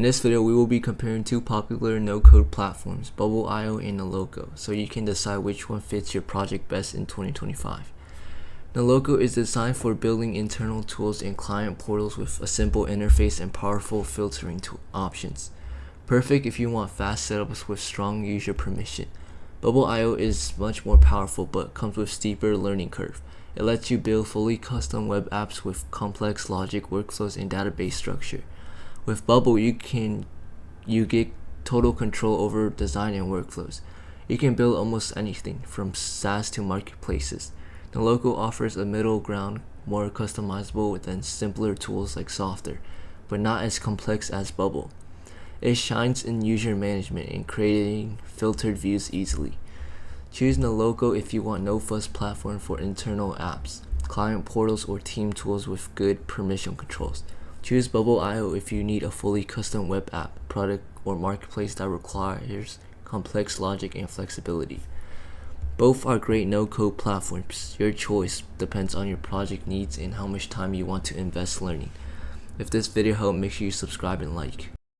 In this video, we will be comparing two popular no-code platforms, Bubble.io and Noloco, so you can decide which one fits your project best in 2025. Noloco is designed for building internal tools and client portals with a simple interface and powerful filtering options. Perfect if you want fast setups with strong user permission. Bubble.io is much more powerful but comes with steeper learning curve. It lets you build fully custom web apps with complex logic, workflows, and database structure. With Bubble, you get total control over design and workflows. You can build almost anything, from SaaS to marketplaces. Noloco offers a middle ground, more customizable than simpler tools like Softer, but not as complex as Bubble. It shines in user management and creating filtered views easily. Choose Noloco if you want no-fuss platform for internal apps, client portals, or team tools with good permission controls. Choose Bubble.io if you need a fully custom web app, product, or marketplace that requires complex logic and flexibility. Both are great no-code platforms. Your choice depends on your project needs and how much time you want to invest learning. If this video helped, make sure you subscribe and like.